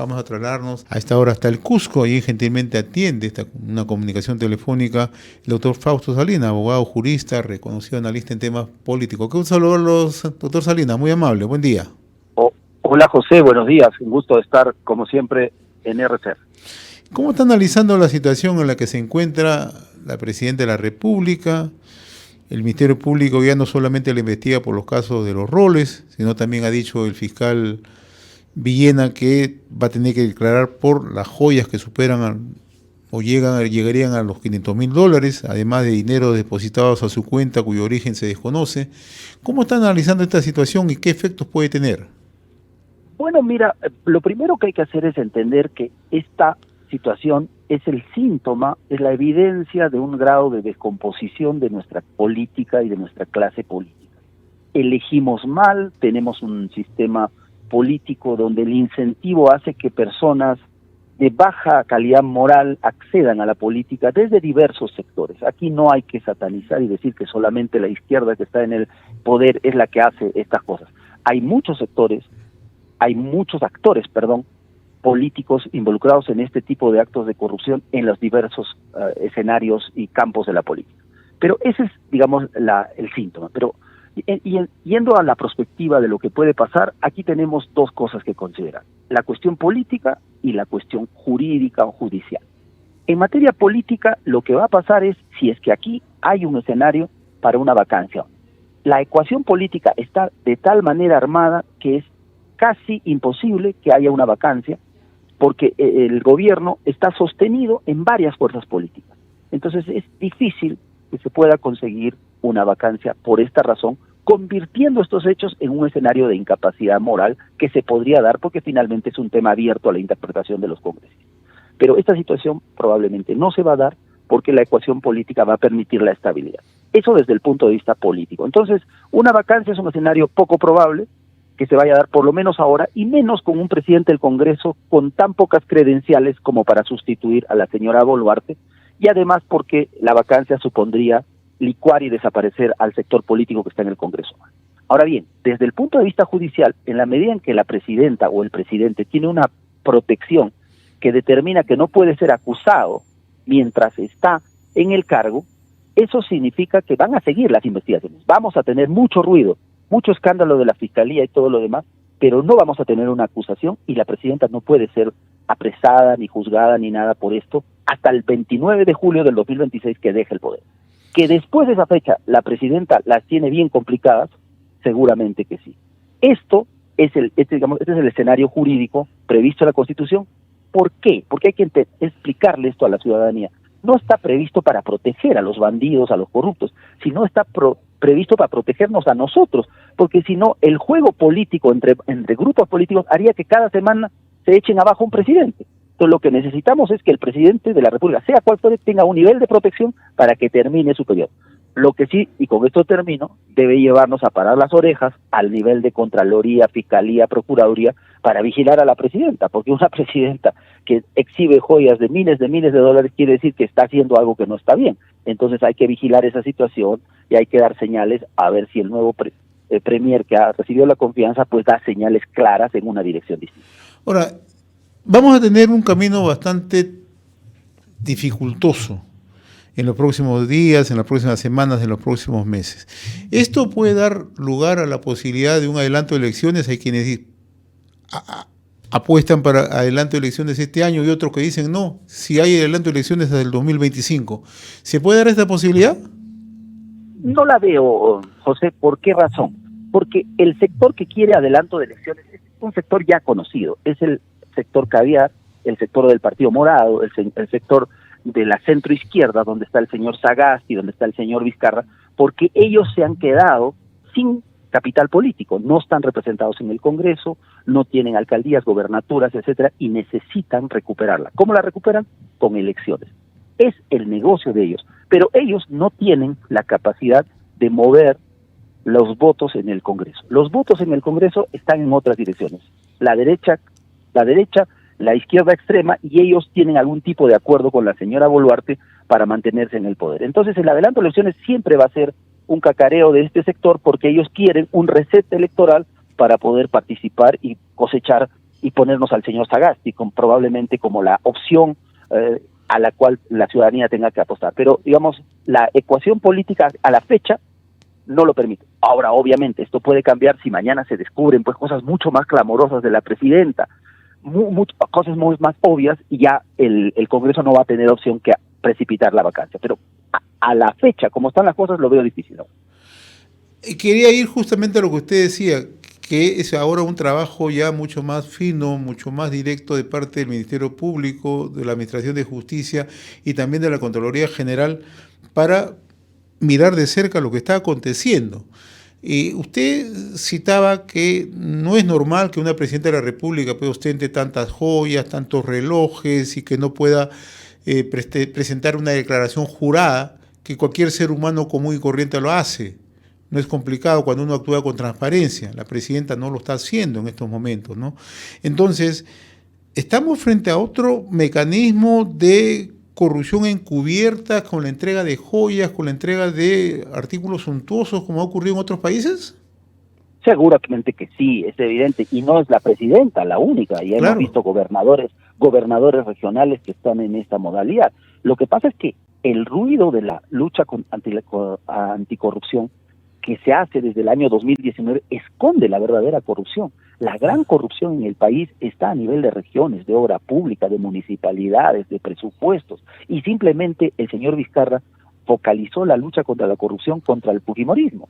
Vamos a trasladarnos a esta hora hasta el Cusco y gentilmente atiende una comunicación telefónica el doctor Fausto Salinas, abogado, jurista, reconocido analista en temas políticos. Qué gusto saludarlos, doctor Salinas, muy amable, buen día. Hola José, buenos días, un gusto estar como siempre en RCR. ¿Cómo está analizando la situación en la que se encuentra la Presidenta de la República? El Ministerio Público ya no solamente le investiga por los casos de los roles, sino también ha dicho el fiscal Villena que va a tener que declarar por las joyas que superan o llegarían a los $500,000, además de dinero depositados a su cuenta cuyo origen se desconoce. ¿Cómo está analizando esta situación y qué efectos puede tener? Bueno, mira, lo primero que hay que hacer es entender que esta situación es el síntoma, es la evidencia de un grado de descomposición de nuestra política y de nuestra clase política. Elegimos mal, tenemos un sistema político donde el incentivo hace que personas de baja calidad moral accedan a la política desde diversos sectores. Aquí no hay que satanizar y decir que solamente la izquierda que está en el poder es la que hace estas cosas. Hay muchos sectores, hay muchos actores, políticos involucrados en este tipo de actos de corrupción en los diversos escenarios y campos de la política. Pero ese es, digamos, el síntoma. Pero yendo a la perspectiva de lo que puede pasar, aquí tenemos dos cosas que considerar: la cuestión política y la cuestión jurídica o judicial. En materia política, lo que va a pasar es si es que aquí hay un escenario para una vacancia. La ecuación política está de tal manera armada que es casi imposible que haya una vacancia, porque el gobierno está sostenido en varias fuerzas políticas. Entonces es difícil que se pueda conseguir una vacancia por esta razón, convirtiendo estos hechos en un escenario de incapacidad moral que se podría dar porque finalmente es un tema abierto a la interpretación de los congresistas. Pero esta situación probablemente no se va a dar porque la ecuación política va a permitir la estabilidad. Eso desde el punto de vista político. Entonces, una vacancia es un escenario poco probable que se vaya a dar por lo menos ahora, y menos con un presidente del Congreso con tan pocas credenciales como para sustituir a la señora Boluarte, y además porque la vacancia supondría licuar y desaparecer al sector político que está en el Congreso. Ahora bien, desde el punto de vista judicial, en la medida en que la presidenta o el presidente tiene una protección que determina que no puede ser acusado mientras está en el cargo, eso significa que van a seguir las investigaciones. Vamos a tener mucho ruido, mucho escándalo de la Fiscalía y todo lo demás, pero no vamos a tener una acusación y la presidenta no puede ser apresada, ni juzgada, ni nada por esto, hasta el 29 de julio del 2026 que deje el poder. Que después de esa fecha la presidenta las tiene bien complicadas, seguramente que sí. Esto es este es el escenario jurídico previsto en la Constitución. ¿Por qué? Porque hay que explicarle esto a la ciudadanía. No está previsto para proteger a los bandidos, a los corruptos, sino está previsto para protegernos a nosotros, porque si no, el juego político entre grupos políticos haría que cada semana se echen abajo un presidente. Entonces lo que necesitamos es que el presidente de la República, sea cual fuere, tenga un nivel de protección para que termine su periodo. Lo que sí, y con esto termino, debe llevarnos a parar las orejas al nivel de Contraloría, Fiscalía, Procuraduría, para vigilar a la presidenta, porque una presidenta que exhibe joyas de miles de dólares quiere decir que está haciendo algo que no está bien. Entonces hay que vigilar esa situación y hay que dar señales a ver si el nuevo premier que ha recibido la confianza pues da señales claras en una dirección distinta. Ahora, vamos a tener un camino bastante dificultoso en los próximos días, en las próximas semanas, en los próximos meses. Esto puede dar lugar a la posibilidad de un adelanto de elecciones. Hay quienes apuestan para adelanto de elecciones este año y otros que dicen no, si hay adelanto de elecciones hasta el 2025. ¿Se puede dar esta posibilidad? No la veo, José. ¿Por qué razón? Porque el sector que quiere adelanto de elecciones es un sector ya conocido. Es el sector caviar, el sector del Partido Morado, el sector de la centroizquierda, donde está el señor Sagasti, donde está el señor Vizcarra, porque ellos se han quedado sin capital político, no están representados en el Congreso, no tienen alcaldías, gobernaturas, etcétera, y necesitan recuperarla. ¿Cómo la recuperan? Con elecciones. Es el negocio de ellos, pero ellos no tienen la capacidad de mover los votos en el Congreso. Los votos en el Congreso están en otras direcciones. La derecha, la izquierda extrema, y ellos tienen algún tipo de acuerdo con la señora Boluarte para mantenerse en el poder. Entonces el adelanto de elecciones siempre va a ser un cacareo de este sector porque ellos quieren un reset electoral para poder participar y cosechar y ponernos al señor Sagasti probablemente como la opción a la cual la ciudadanía tenga que apostar. Pero, digamos, la ecuación política a la fecha no lo permite. Ahora, obviamente, esto puede cambiar si mañana se descubren pues cosas mucho más clamorosas de la presidenta, cosas muy más obvias, y ya el Congreso no va a tener opción que precipitar la vacancia. Pero a la fecha, como están las cosas, lo veo difícil, ¿no? Quería ir justamente a lo que usted decía, que es ahora un trabajo ya mucho más fino, mucho más directo de parte del Ministerio Público, de la Administración de Justicia y también de la Contraloría General para mirar de cerca lo que está aconteciendo. Usted citaba que no es normal que una presidenta de la República pues, ostente tantas joyas, tantos relojes y que no pueda presentar una declaración jurada, que cualquier ser humano común y corriente lo hace. No es complicado cuando uno actúa con transparencia. La presidenta no lo está haciendo en estos momentos, ¿no? Entonces, estamos frente a otro mecanismo de corrupción encubierta con la entrega de joyas, con la entrega de artículos suntuosos, como ha ocurrido en otros países. Seguramente que sí, es evidente, y no es la presidenta la única, ya Claro. hemos visto gobernadores regionales que están en esta modalidad. Lo que pasa es que el ruido de la lucha anticorrupción que se hace desde el año 2019 esconde la verdadera corrupción. La gran corrupción en el país está a nivel de regiones, de obra pública, de municipalidades, de presupuestos, y simplemente el señor Vizcarra focalizó la lucha contra la corrupción contra el fujimorismo.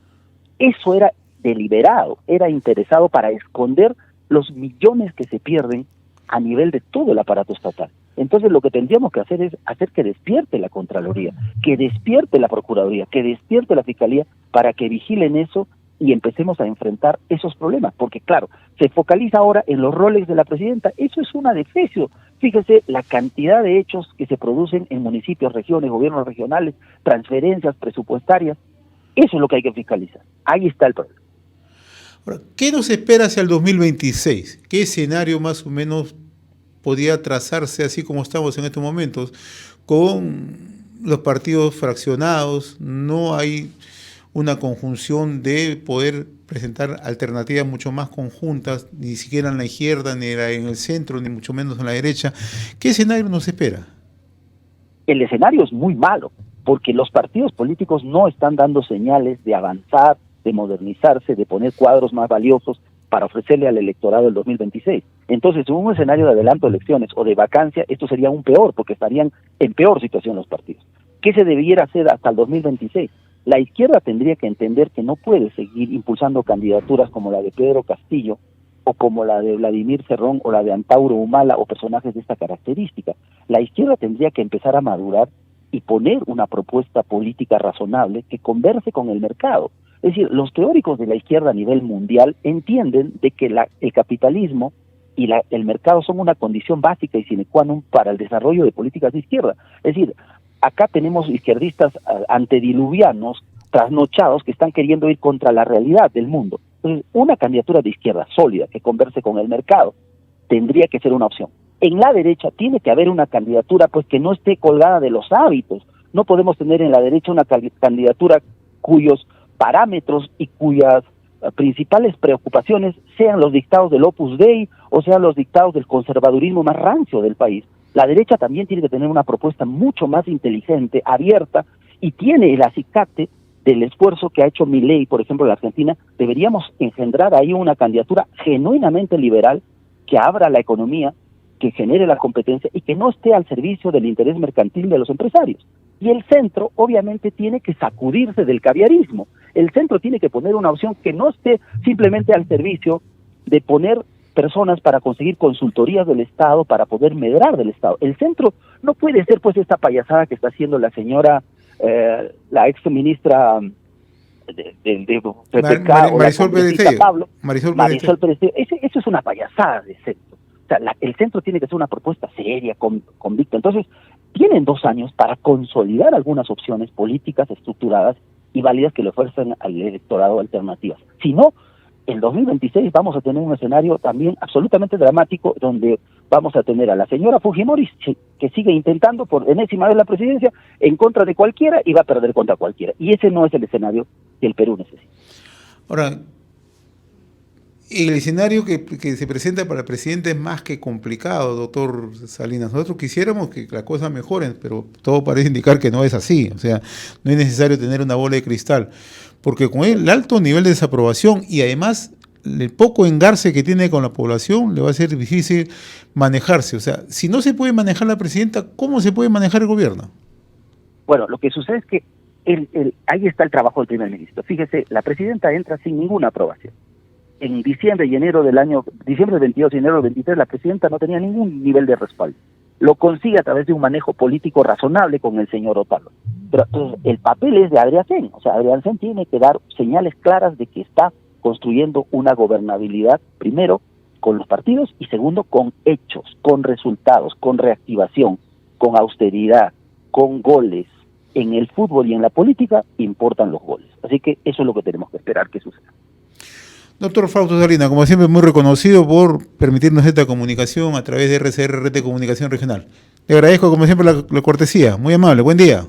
Eso era deliberado, era interesado para esconder los millones que se pierden a nivel de todo el aparato estatal. Entonces lo que tendríamos que hacer es hacer que despierte la Contraloría, que despierte la Procuraduría, que despierte la Fiscalía para que vigilen eso y empecemos a enfrentar esos problemas, porque claro, se focaliza ahora en los roles de la presidenta. Eso es un adefesio. Fíjese la cantidad de hechos que se producen en municipios, regiones, gobiernos regionales, transferencias presupuestarias. Eso es lo que hay que fiscalizar. Ahí está el problema. Ahora, ¿qué nos espera hacia el 2026? ¿Qué escenario más o menos podría trazarse así como estamos en estos momentos? Con los partidos fraccionados, no hay una conjunción de poder presentar alternativas mucho más conjuntas, ni siquiera en la izquierda, ni en el centro, ni mucho menos en la derecha. ¿Qué escenario nos espera? El escenario es muy malo, porque los partidos políticos no están dando señales de avanzar, de modernizarse, de poner cuadros más valiosos para ofrecerle al electorado el 2026. Entonces, en un escenario de adelanto de elecciones o de vacancia, esto sería aún peor, porque estarían en peor situación los partidos. ¿Qué se debiera hacer hasta el 2026? La izquierda tendría que entender que no puede seguir impulsando candidaturas como la de Pedro Castillo, o como la de Vladimir Cerrón, o la de Antauro Humala, o personajes de esta característica. La izquierda tendría que empezar a madurar y poner una propuesta política razonable que converse con el mercado. Es decir, los teóricos de la izquierda a nivel mundial entienden de que el capitalismo y el mercado son una condición básica y sine qua non para el desarrollo de políticas de izquierda. Es decir, acá tenemos izquierdistas antediluvianos, trasnochados, que están queriendo ir contra la realidad del mundo. Entonces, una candidatura de izquierda sólida que converse con el mercado tendría que ser una opción. En la derecha tiene que haber una candidatura pues que no esté colgada de los hábitos. No podemos tener en la derecha una candidatura cuyos parámetros y cuyas principales preocupaciones sean los dictados del Opus Dei o sean los dictados del conservadurismo más rancio del país. La derecha también tiene que tener una propuesta mucho más inteligente, abierta, y tiene el acicate del esfuerzo que ha hecho Milei, por ejemplo, en la Argentina. Deberíamos engendrar ahí una candidatura genuinamente liberal que abra la economía, que genere la competencia y que no esté al servicio del interés mercantil de los empresarios. Y el centro, obviamente, tiene que sacudirse del caviarismo. El centro tiene que poner una opción que no esté simplemente al servicio de poner personas para conseguir consultorías del Estado, para poder medrar del Estado. El centro no puede ser pues esta payasada que está haciendo la señora, la ex ministra de PPK, Marisol Pérez Pablo, Marisol Pérez. Eso es una payasada de centro. O sea, el centro tiene que ser una propuesta seria, convicta. Entonces, tienen 2 años para consolidar algunas opciones políticas estructuradas y válidas que le ofrecen al electorado alternativas. Si no, en 2026 vamos a tener un escenario también absolutamente dramático, donde vamos a tener a la señora Fujimori que sigue intentando por enésima vez la presidencia en contra de cualquiera y va a perder contra cualquiera. Y ese no es el escenario que el Perú necesita. Ahora, El escenario que se presenta para el presidente es más que complicado, doctor Salinas. Nosotros quisiéramos que las cosas mejoren, pero todo parece indicar que no es así. O sea, no es necesario tener una bola de cristal, porque con el alto nivel de desaprobación y además el poco engarce que tiene con la población, le va a ser difícil manejarse. O sea, si no se puede manejar la presidenta, ¿cómo se puede manejar el gobierno? Bueno, lo que sucede es que ahí está el trabajo del primer ministro. Fíjese, la presidenta entra sin ninguna aprobación. En diciembre y enero diciembre del 22 y enero del 23, la presidenta no tenía ningún nivel de respaldo. Lo consigue a través de un manejo político razonable con el señor Otalo. Pero entonces, el papel es de Adrián Sen. O sea, Adrián Sen tiene que dar señales claras de que está construyendo una gobernabilidad, primero, con los partidos, y segundo, con hechos, con resultados, con reactivación, con austeridad, con goles. En el fútbol y en la política importan los goles. Así que eso es lo que tenemos que esperar que suceda. Doctor Fausto Salinas, como siempre, muy reconocido por permitirnos esta comunicación a través de RCR, Red de Comunicación Regional. Le agradezco, como siempre, la cortesía. Muy amable. Buen día.